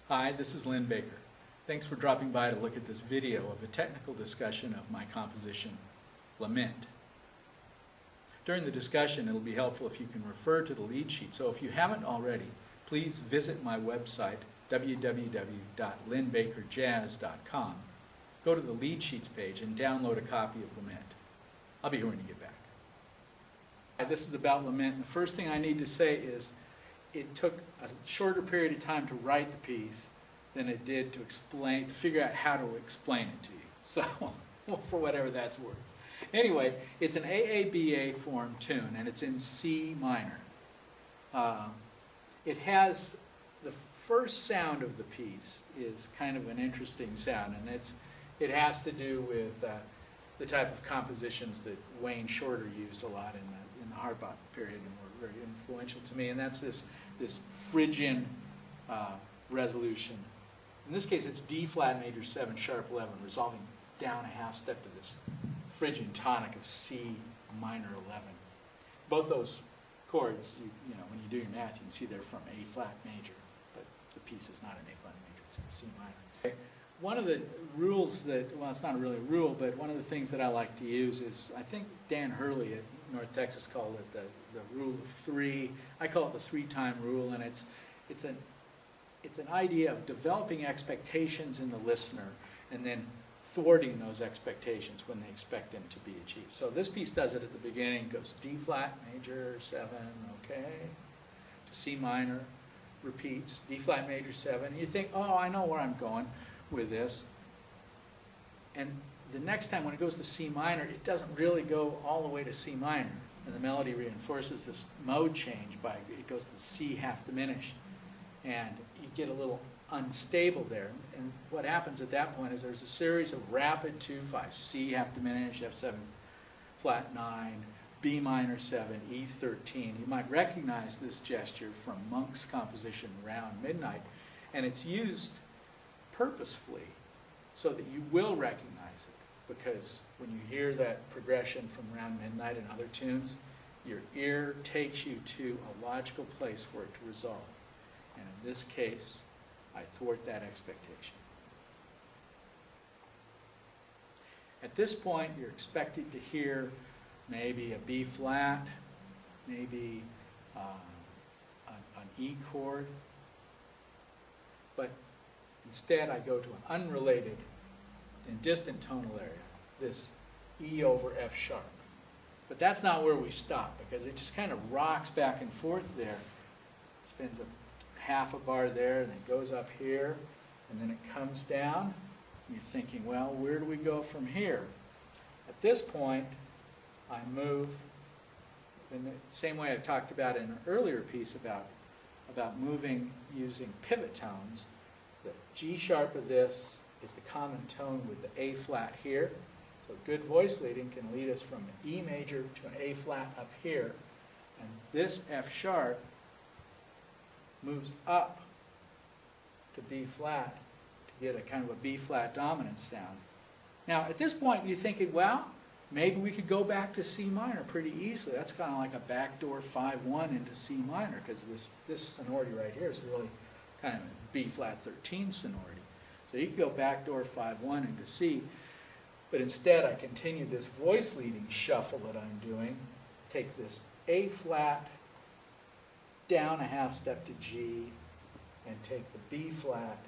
Hi, this is Lynn Baker. Thanks for dropping by to look at this video of a technical discussion of my composition, Lament. During the discussion, it'll be helpful if you can refer to the lead sheet. So if you haven't already, please visit my website, www.lynnbakerjazz.com. Go to the lead sheets page and download a copy of Lament. I'll be here when you get back. This is about Lament. And the first thing I need to say is it took a shorter period of time to write the piece than it did to figure out how to explain it to you. So, for whatever that's worth. Anyway, it's an AABA form tune, and it's in C minor. It has, the first sound of the piece is kind of an interesting sound, and it has to do with the type of compositions that Wayne Shorter used a lot in the hard bop period and were very influential to me, and that's this Phrygian resolution. In this case, it's D flat major 7 sharp 11, resolving down a half step to this Phrygian tonic of C minor 11. Both those chords, you know, when you do your math, you can see they're from A flat major, but the piece is not an A flat major, it's in C minor. Okay. One of the rules that, well, it's not really a rule, but one of the things that I like to use is, I think Dan Hurley at North Texas called it the rule of 3. I call it the 3-time rule, and it's an idea of developing expectations in the listener and then thwarting those expectations when they expect them to be achieved. So this piece does it at the beginning, goes D flat major 7, okay, to C minor, repeats, D flat major 7. You think, oh, I know where I'm going with this. And the next time when it goes to C minor, it doesn't really go all the way to C minor. And the melody reinforces this mode change by, it goes to C half diminished. And you get a little unstable there. And what happens at that point is there's a series of rapid 2/5, C half diminished, F7 flat 9, B minor 7, E13. You might recognize this gesture from Monk's composition Round Midnight, and it's used purposefully so that you will recognize it, because when you hear that progression from Round Midnight and other tunes, your ear takes you to a logical place for it to resolve. And in this case, I thwart that expectation. At this point, you're expected to hear maybe a B flat, maybe an E chord, but instead I go to an unrelated and distant tonal area, this E over F sharp. But that's not where we stop, because it just kind of rocks back and forth there, spins a half a bar there, and then goes up here, and then it comes down. And you're thinking, well, where do we go from here? At this point, I move in the same way I talked about in an earlier piece about moving using pivot tones. The G sharp of this is the common tone with the A flat here. So good voice leading can lead us from an E major to an A flat up here. And this F sharp moves up to B flat to get a kind of a B flat dominant sound. Now at this point you're thinking, well, maybe we could go back to C minor pretty easily. That's kind of like a backdoor 5-1 into C minor, because this sonority right here is really kind of a B flat 13 sonority. So you could go backdoor 5-1 into C, but instead I continue this voice leading shuffle that I'm doing. Take this A flat down a half step to G, and take the B flat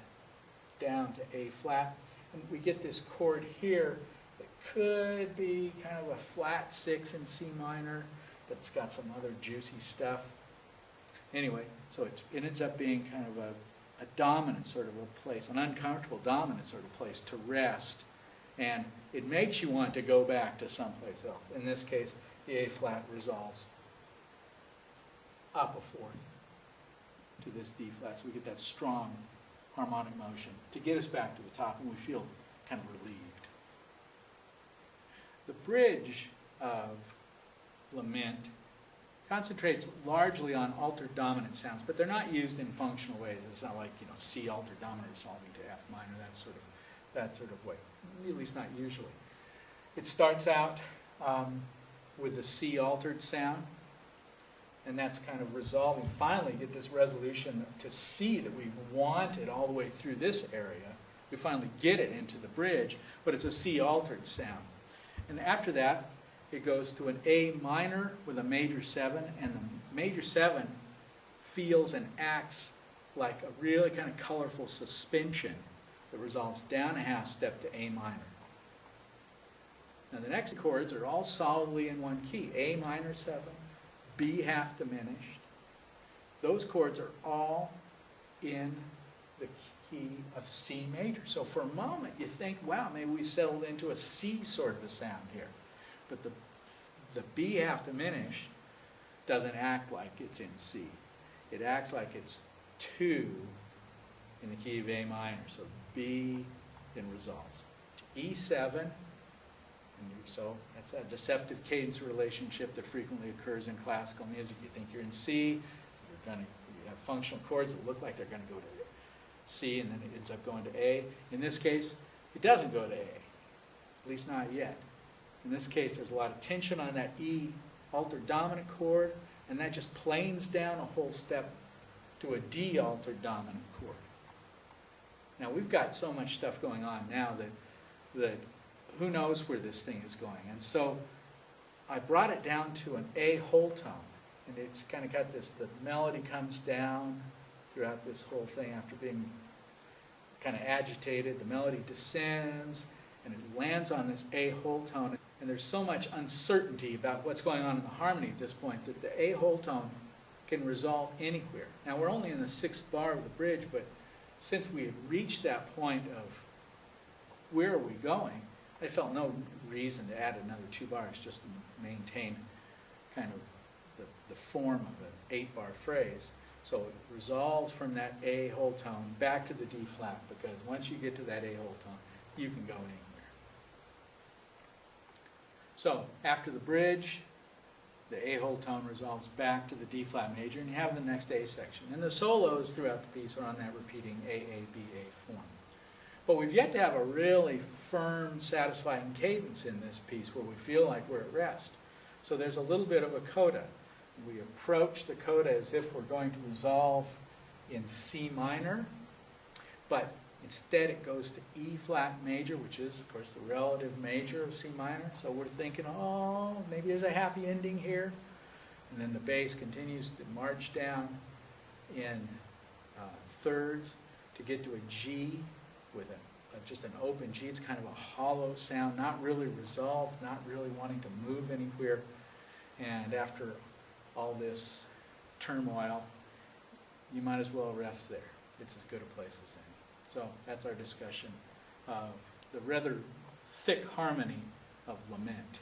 down to A flat. And we get this chord here that could be kind of a flat 6 in C minor, but it's got some other juicy stuff. Anyway, so it ends up being kind of a dominant sort of a place, an uncomfortable dominant sort of place to rest. And it makes you want to go back to someplace else. In this case, the A flat resolves up a fourth to this D flat. So we get that strong harmonic motion to get us back to the top, and we feel kind of relieved. The bridge of Lament concentrates largely on altered dominant sounds, but they're not used in functional ways. It's not like, you know, C altered dominant resolving to F minor, that sort of way, at least not usually. It starts out with the C altered sound, And that's kind of resolving, finally get this resolution to C that we wanted all the way through this area. We finally get it into the bridge, but it's a C altered sound. And after that, it goes to an A minor with a major 7, and the major 7 feels and acts like a really kind of colorful suspension that resolves down a half step to A minor. Now the next chords are all solidly in one key. A minor 7, B half diminished. Those chords are all in the key of C major. So for a moment you think, wow, maybe we settled into a C sort of a sound here. But the B half diminished doesn't act like it's in C. It acts like it's 2 in the key of A minor. So B then resolves to E7. And so that's that deceptive cadence relationship that frequently occurs in classical music. You think you're in C, you have functional chords that look like they're going to go to C, and then it ends up going to A. In this case, it doesn't go to A, at least not yet. In this case, there's a lot of tension on that E altered dominant chord, and that just planes down a whole step to a D altered dominant chord. Now we've got so much stuff going on now that who knows where this thing is going. And so I brought it down to an A whole tone, and it's kind of got this, the melody comes down throughout this whole thing after being kind of agitated. The melody descends, and it lands on this A whole tone. And there's so much uncertainty about what's going on in the harmony at this point that the A whole tone can resolve anywhere. Now we're only in the 6th bar of the bridge, but since we had reached that point of where are we going, I felt no reason to add another 2 bars just to maintain kind of the form of an 8-bar phrase. So it resolves from that A whole tone back to the D flat, because once you get to that A whole tone, you can go anywhere. So after the bridge, the A whole tone resolves back to the D flat major, and you have the next A section. And the solos throughout the piece are on that repeating A, B, A form. But we've yet to have a really firm, satisfying cadence in this piece where we feel like we're at rest. So there's a little bit of a coda. We approach the coda as if we're going to resolve in C minor, but instead it goes to E flat major, which is, of course, the relative major of C minor. So we're thinking, oh, maybe there's a happy ending here. And then the bass continues to march down in thirds to get to a G with just an open G. It's kind of a hollow sound, not really resolved, not really wanting to move anywhere. And after all this turmoil, you might as well rest there. It's as good a place as any. So that's our discussion of the rather thick harmony of Lament.